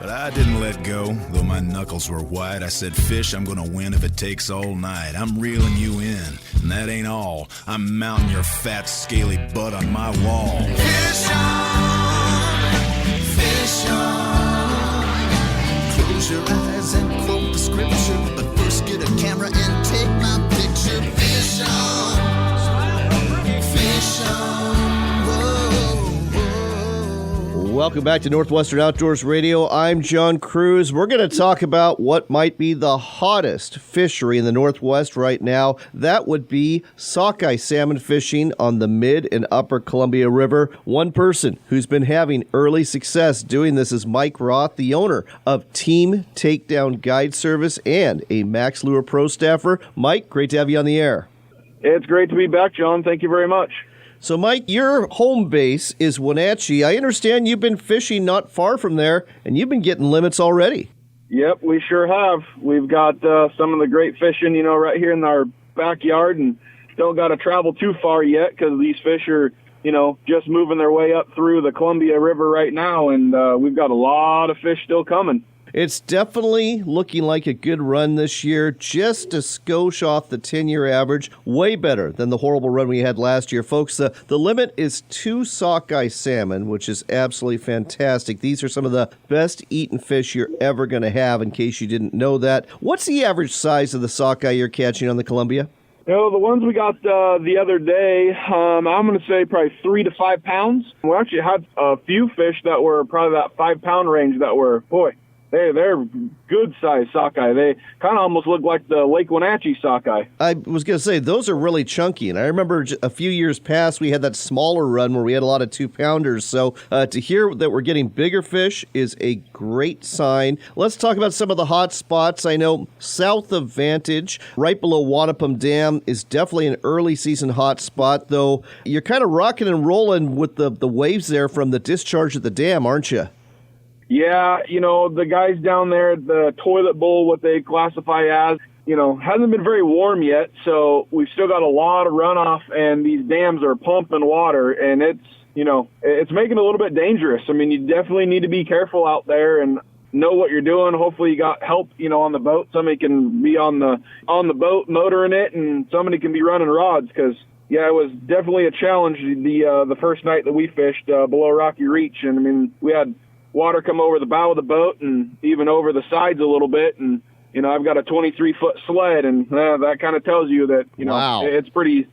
But I didn't let go, though my knuckles were white. I said, fish, I'm gonna win if it takes all night. I'm reeling you in, and that ain't all. I'm mounting your fat, scaly butt on my wall. Fish on, close your eyes and quote the scripture, but first get a camera and take my picture. Fish on, Welcome back to Northwestern Outdoors Radio. I'm John Cruz. We're going to talk about what might be the hottest fishery in the Northwest right now. That would be sockeye salmon fishing on the Mid and Upper Columbia River. One person who's been having early success doing this is Mike Roth, the owner of Team Takedown Guide Service and a Max Lure Pro staffer. Mike, great to have you on the air. It's great to be back, John. Thank you very much. So, Mike, your home base is Wenatchee. I understand you've been fishing not far from there, and you've been getting limits already. Yep, we sure have. We've got some of the great fishing, right here in our backyard, and don't got to travel too far yet because these fish are, just moving their way up through the Columbia River right now, and we've got a lot of fish still coming. It's definitely looking like a good run this year, just a skosh off the 10-year average, way better than the horrible run we had last year. Folks, the limit is 2 sockeye salmon, which is absolutely fantastic. These are some of the best eaten fish you're ever going to have, in case you didn't know that. What's the average size of the sockeye you're catching on the Columbia? The ones we got the other day, I'm going to say probably 3 to 5 pounds. We actually had a few fish that were probably that 5-pound range that were, they're good-sized sockeye. They kind of almost look like the Lake Wenatchee sockeye. I was going to say, those are really chunky. And I remember a few years past, we had that smaller run where we had a lot of 2-pounders. So to hear that we're getting bigger fish is a great sign. Let's talk about some of the hot spots. I know south of Vantage, right below Wanapum Dam, is definitely an early season hot spot, though you're kind of rocking and rolling with the waves there from the discharge at the dam, aren't you? Yeah, the guys down there at the toilet bowl, what they classify as, hasn't been very warm yet, so we've still got a lot of runoff, and these dams are pumping water, and it's making it a little bit dangerous. I mean, you definitely need to be careful out there and know what you're doing. Hopefully you got help, on the boat. Somebody can be on the boat motoring it, and somebody can be running rods, because yeah, it was definitely a challenge the first night that we fished below Rocky Reach, and I mean, we had water come over the bow of the boat and even over the sides a little bit. And, I've got a 23-foot sled, and that kind of tells you that, wow. It's pretty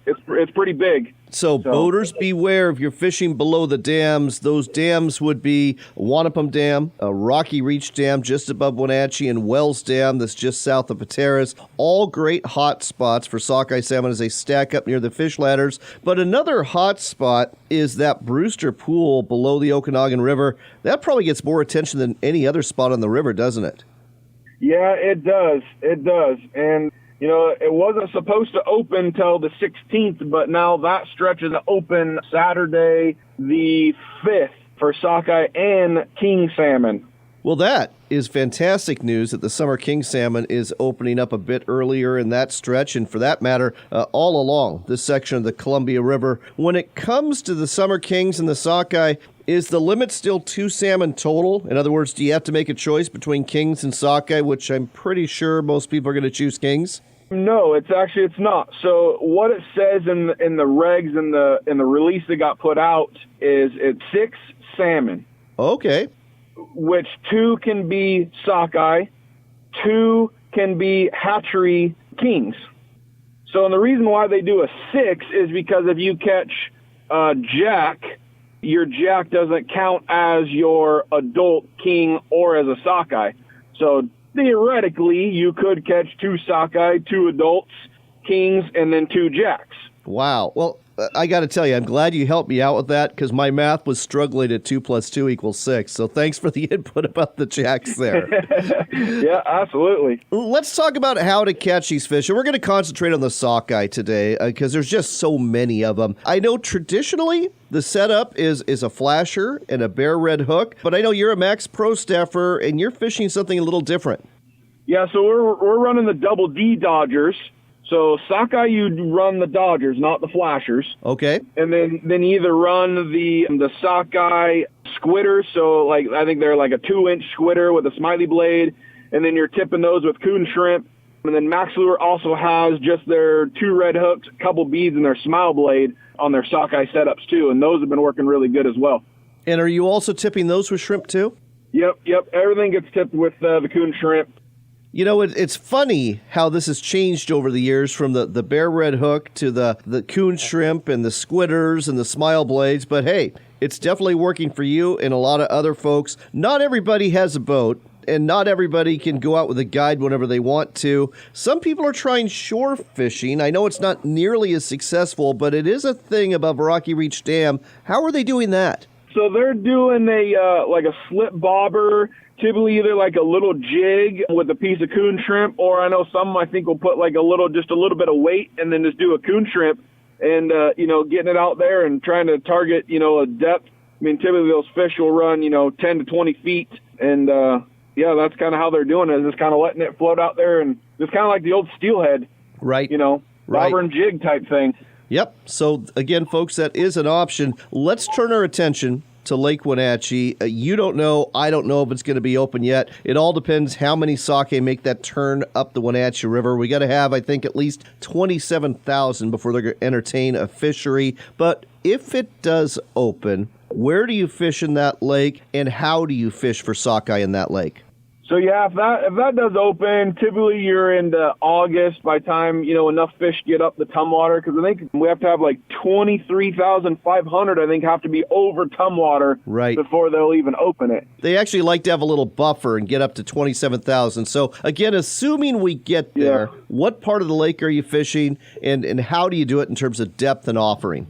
big. So boaters beware if you're fishing below the dams. Those dams would be Wanapum Dam, a Rocky Reach Dam just above Wenatchee, and Wells Dam that's just south of Pateras. All great hot spots for sockeye salmon as they stack up near the fish ladders. But another hot spot is that Brewster Pool below the Okanagan River. That probably gets more attention than any other spot on the river, doesn't it? Yeah, it does. It does. And, it wasn't supposed to open till the 16th, but now that stretch is open Saturday the 5th for sockeye and king salmon. Well, that is fantastic news that the summer king salmon is opening up a bit earlier in that stretch, and for that matter, all along this section of the Columbia River. When it comes to the summer kings and the sockeye, is the limit still 2 salmon total? In other words, do you have to make a choice between kings and sockeye, which I'm pretty sure most people are going to choose kings? No, it's not. So what it says in the regs in the release that got put out is it's 6 salmon. Okay. Which 2 can be sockeye, 2 can be hatchery kings. So, and the reason why they do a 6 is because if you catch jack, your jack doesn't count as your adult king or as a sockeye. So theoretically, you could catch 2 sockeye, 2 adults, kings, and then 2 jacks. Wow. Well, I got to tell you, I'm glad you helped me out with that because my math was struggling at 2 + 2 = 6. So thanks for the input about the jacks there. Yeah, absolutely. Let's talk about how to catch these fish. And we're going to concentrate on the sockeye today because there's just so many of them. I know traditionally the setup is a flasher and a bare red hook, but I know you're a Max Pro staffer and you're fishing something a little different. Yeah, so we're running the double D Dodgers. So sockeye, you run the Dodgers, not the flashers. Okay. And then either run the sockeye squidders. So like, I think they're like a 2-inch squidder with a smiley blade. And then you're tipping those with coon shrimp. And then Max Lure also has just their 2 red hooks, a couple beads, and their smile blade on their sockeye setups too. And those have been working really good as well. And are you also tipping those with shrimp too? Yep. Everything gets tipped with the coon shrimp. You know, it's funny how this has changed over the years from the bare red hook to the coon shrimp and the squidders and the smile blades. But hey, it's definitely working for you and a lot of other folks. Not everybody has a boat, and not everybody can go out with a guide whenever they want to. Some people are trying shore fishing. I know it's not nearly as successful, but it is a thing above Rocky Reach Dam. How are they doing that? So they're doing like a slip bobber, typically either like a little jig with a piece of coon shrimp, or I know some I think will put like just a little bit of weight and then just do a coon shrimp and, getting it out there and trying to target, a depth. I mean, typically those fish will run, 10 to 20 feet. And, that's kind of how they're doing it, just kind of letting it float out there and just kind of like the old steelhead. Right. Bobber and jig type thing. Yep. So, again, folks, that is an option. Let's turn our attention to Lake Wenatchee. You don't know. I don't know if it's going to be open yet. It all depends how many sockeye make that turn up the Wenatchee River. We got to have, I think, at least 27,000 before they're going to entertain a fishery. But if it does open, where do you fish in that lake, and how do you fish for sockeye in that lake? So if that does open, typically you're into August by the time, enough fish get up the tumwater, because I think we have to have like 23,500, I think, have to be over tumwater before they'll even open it. They actually like to have a little buffer and get up to 27,000. So again, assuming we get there, what part of the lake are you fishing, and how do you do it in terms of depth and offering?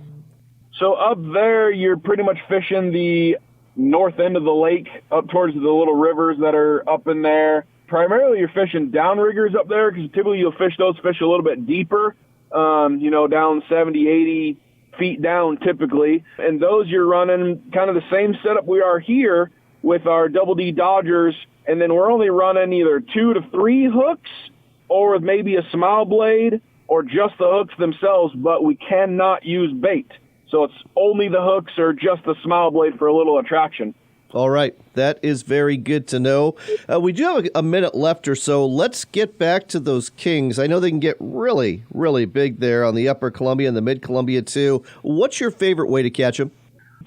So up there, you're pretty much fishing the north end of the lake up towards the little rivers that are up in there. Primarily you're fishing downriggers up there, because typically you'll fish those fish a little bit deeper, down 70, 80 feet down typically. And those you're running kind of the same setup we are here with our Double D Dodgers, and then we're only running either 2 to 3 hooks or with maybe a smile blade or just the hooks themselves, but we cannot use bait. So it's only the hooks or just the smile blade for a little attraction. All right. That is very good to know. We do have a minute left or so. Let's get back to those kings. I know they can get really, really big there on the Upper Columbia and the Mid Columbia too. What's your favorite way to catch them?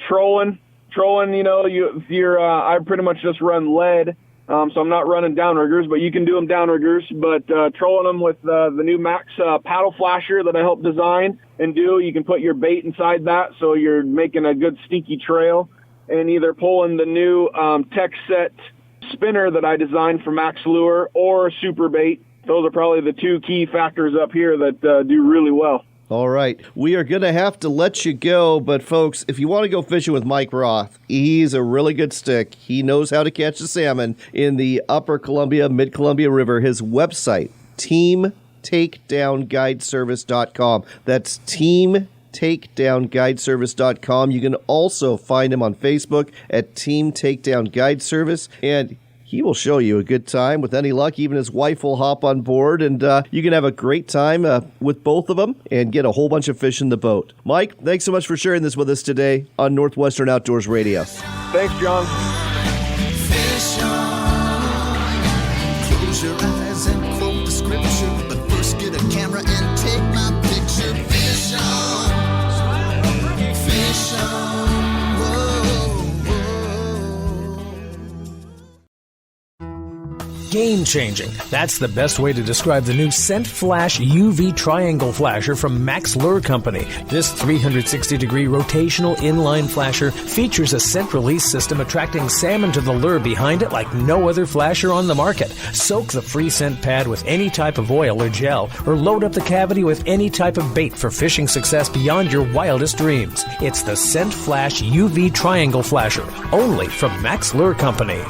Trolling, I pretty much just run lead. So I'm not running downriggers, but you can do them downriggers. But trolling them with the new Max paddle flasher that I helped design and do, you can put your bait inside that, so you're making a good stinky trail. And either pulling the new Tech Set spinner that I designed for Max Lure or super bait. Those are probably the 2 key factors up here that do really well. All right. We are going to have to let you go, but folks, if you want to go fishing with Mike Roth, he's a really good stick. He knows how to catch the salmon in the Upper Columbia, Mid Columbia River. His website, teamtakedownguideservice.com. That's teamtakedownguideservice.com. You can also find him on Facebook at Team Takedown Guide Service, and he will show you a good time. With any luck, even his wife will hop on board, and you can have a great time with both of them and get a whole bunch of fish in the boat. Mike, thanks so much for sharing this with us today on Northwestern Outdoors Radio. Thanks, John. Fish on. Close your eyes and quote the scripture, but first get a camera and take my picture. Fish on. Fish on. Game-changing. That's the best way to describe the new Scent Flash UV Triangle Flasher from Max Lure Company. This 360-degree rotational inline flasher features a scent release system attracting salmon to the lure behind it like no other flasher on the market. Soak the free scent pad with any type of oil or gel, or load up the cavity with any type of bait for fishing success beyond your wildest dreams. It's the Scent Flash UV Triangle Flasher, only from Max Lure Company.